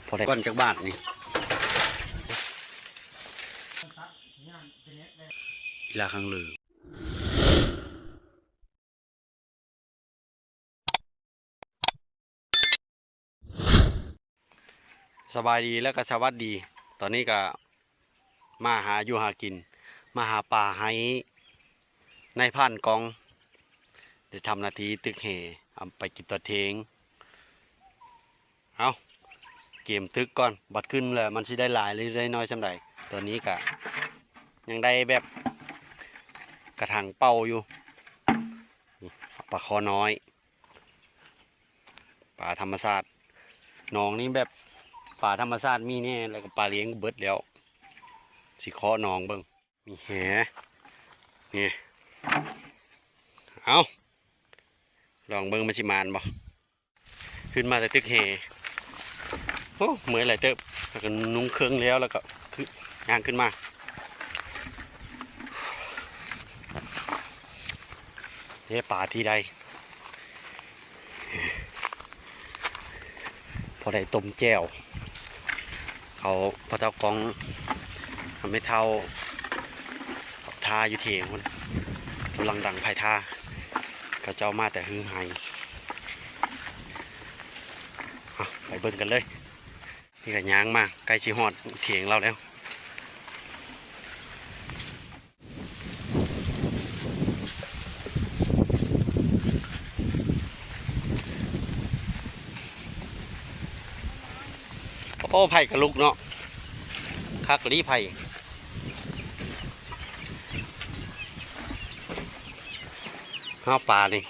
พอได้ก้อนจากบ้านนี่กีฬาข้างลือสบายดีแล้วก็สวัสดีตอนนี้ก็มาหาอยู่หากินมาหาปลาให้ในพันกองได้ทำนาทีตึกเหเอาไปกินตัวเทงเอาเกมตึกก่อนบัดขึ้นแล้วมันสิได้หลายหรือได้น้อยสำใดตอนนี้ก็ยังได้แบบกระถางเป่าอยู่ปลาคอน้อยปลาธรรมชาติน้องนี่แบบปลาธรรมชาติมีเนี่ยแล้วก็ปลาเลี้ยงเบิดแล้วสิเคาะน้องเบิ่งมีแหนี่เอาลองเบิ่งมันสิมานบ่ขึ้นมาแต่ตึกแหโอ้เหมือนอะไรเติบแล้วก็นุ่งเครื่องแล้วก็คือย่างขึ้นมาเฮ้ป่าที่ใดพอได้ต้มแจ่วเขาพอเจ้ากองทำให้เท่าทาอยู่เถียงคนกำลังดังไผ่ทาก็เจ้ามาแต่ฮือไฮไปเบิ่งกันเลยนี่ก็ย่างมากใกล้ชิฮอดเถียงเราแล้วโอ้ไผ่กระลุกเนาะคักรีไผ่ข้าวปลานี่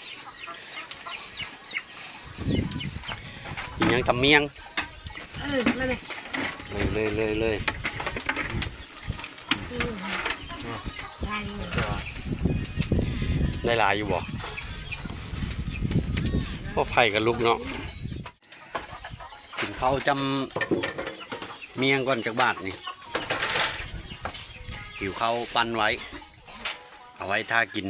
ยังทำเมียงเลยได้ลายอยู่บ่พวกไผ่กับลูกเนาะกินข้าวจำเมียงก่อนจากบ้านนี่หิวข้าวปั้นไว้เอาไว้ถ้ากิน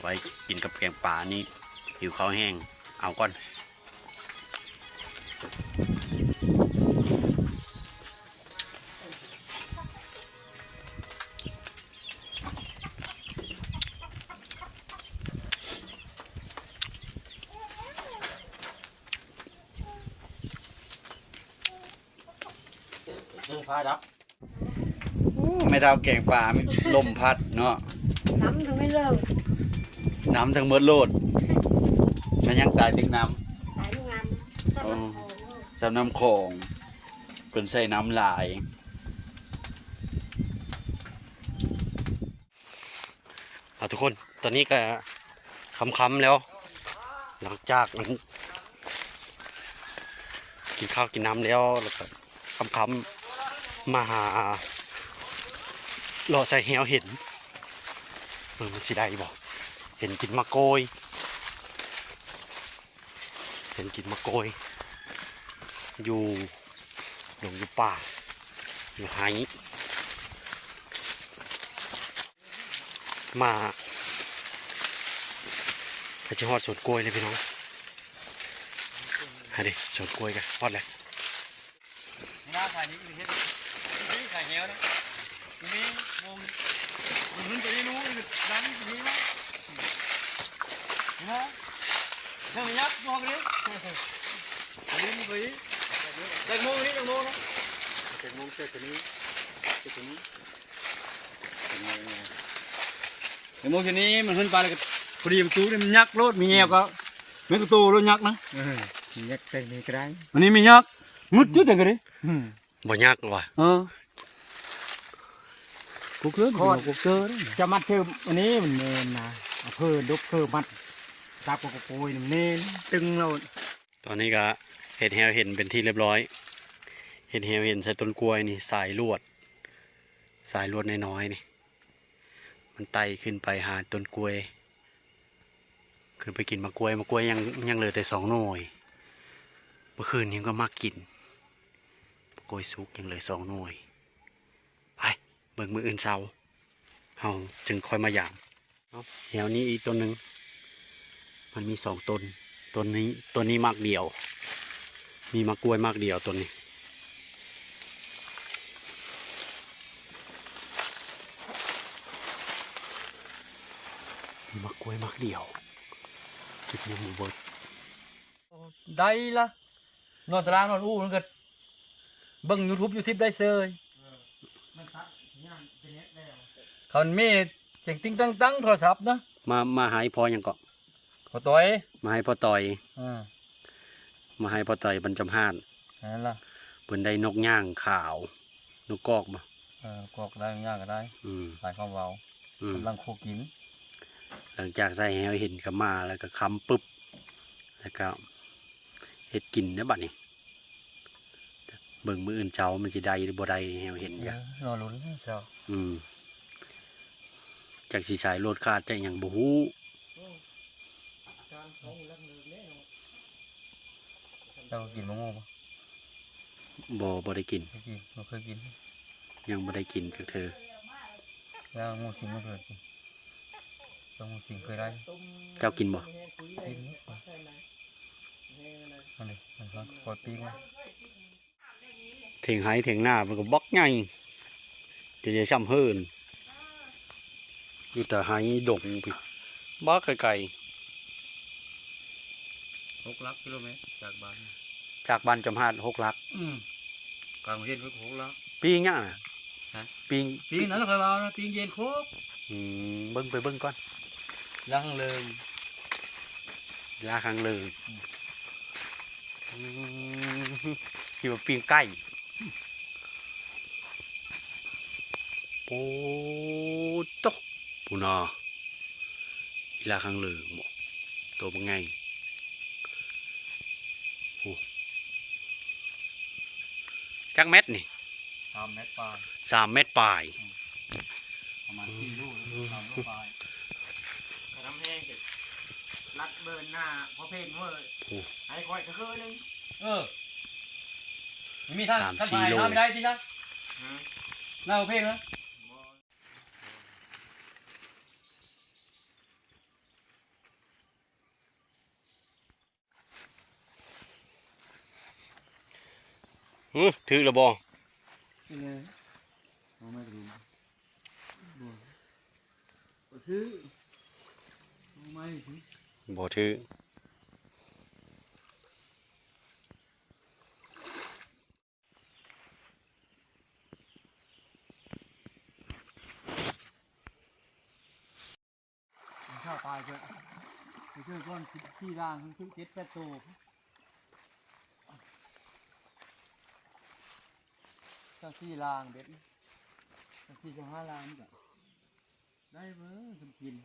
ไว้กินกับแกงป่านี่หิวข้าวแห้งเอาก่อนพาดับไม่เท่าแกงป่ามีลมพัดเนาะน้ำถึงไม่เริ่มน้ำทั้งเมืดโลดมันยังตายถึงน้สายงามำจำน้ำของเป็นใส่น้ำลายทุกคนตอนนี้ก็ค่ำๆแล้วหลังจากกินข้าวกินน้ำแล้วก็ค่ำๆมาหารอใส่แหวเห็นมันสิได้บ่เห็นกินมะโกยอยู่หลงอยู่ป่าอยู่ไฮมาไปจะฮอดสวนกล้วยเลยพี่น้องฮะดิสวนกล้วยกันฮอดเลยนี่น่าถ่ายนี้คือเฮ็ดนี่ถ่ายแหวนะนี่มองมันจะได้รู้ดังนี้นะนะเรื่องยักษ์มองไปดิลิ้นไปเด็กโมงนี้เด็กโมงนะเด็กโมงเสร็จตัวนี้เสร็จตัวนี้เด็กโมงตัวนี้มันขึ้นไปแล้วก็พอดีมันตู้นี่มันยักษ์รถมีแง่ก็ไม่ก็ตู้รถยักษ์นะยักษ์เป็นกระไรวันนี้มียักษ์งุดจุดแต่กันดิบ่ยากหรอกูเกลือกูเกลือจะมัดเพิ่มอันนี้มันเน้นนะเพิ่มดกเพิ่มมัดตาปกปุยมันเน้นตึงเราตอนนี้ก็เห็ดแหวเห็นเป็นที่เรียบร้อยเห็ดแหวเห็นใส่ต้นกล้วยนี่สายลวดน้อยๆนี่มันไต่ขึ้นไปหาต้นกล้วยขึ้นไปกินมะกล้วยยังเหลือแต่2 หน่วยเมื่อคืนนี้ก็มากินมะกล้วยสุกยังเหลือ2 หน่วยไปเบิ่งมื้ออื่นเช้าเฮาจึงค่อยมาหยามแถวนี้อีกต้นหนึ่งมันมี2 ต้น ตัวนี้มากเดียวมีมะกล้วยมากเดียวตัวนี้มีมะกล้วยมากเดียวจุดยังหมูเบิด ได้ละนอนตารางนอนอู้นั่นก็เบิ่ง YouTube อยู่ทิปได้เซยเขามีเจ๋งติ้งตั้งโทรศัพท์นะ มาหายพออย่างเกาะ ขอตัวเอง มาให้พ่อต่อย อ่า มาให้พ่อต่อยบรรจำห้าน นั่นล่ะ เพิ่นได้นกย่างขาวนกกอกมาก อกได้ยากก็ได้ อืม หลายความเบา อืม กำลังโคกิน หลังจากใส่แหวเห็นก็มาแล้วก็ค้ำปึ๊บแล้วก็เฮ็ดกินนะบัดนี้เบิ่งมืออื่นเจ้ามันสิได้หรือบ่ได้แหวเห็นจ้ะ นอนลุ้นเจ้า อืมจากสิใช้รถคาดจะหยังบ่ฮู้ เจ้ากินมะม่วงปะ บ่ได้กิน ไม่กินไม่เคยกิน ยังบ่ได้กินจากเธอ แล้วงูสิงไม่เคยกินเจ้างูสิงเคยได้ เจ้ากินบ่ กินอันนี้มันก็ปล่อยปีกมา เถียงไห้เถียงหน้ามันก็บล็อกใหญ่จะช้ำเฮินอยู่แต่ไห้ดงพี่บ่ไกล 6 กิโลเมตรจากบ้าน ๆจากบ้านจำหาด6 ลัก กลางประเทศก็6 ลัก ปีงย่างน่ะ ฮะ ปีง ปีนั้นเราเคยมานะปีเย็นโคก เบิ่งไปเบิ่งก่อน ยังเลย ลาครั้งเลยคิดว่าปีงไก่โอ้ตกปูนาอีลาครั้งเลยบ่ตัวเป็นไงโอ้จักเม็ดนี่ 3 เมตรปลาย 3 เม็ดปลาย ประมาณ4 ลูก3 ลูกปลาย น้ำแห้งรัดเบิร์นหน้าพอเพลงเมื่อให้คอยกระคือนึง มีท่านท่านไปทำได้ที่นะหน้าเพลงนะ ถือระบอ ไม่ถึงซื้อไม่ถึง บ่ถือ ข้าวตายเถอะไปซื้อก้อนที่ร่างคือ7-8 ตัวเจ้าที่ร่างเด็ดเจ้าที่จะ5 ร่างนี่ก็ได้เบ้อทำกิน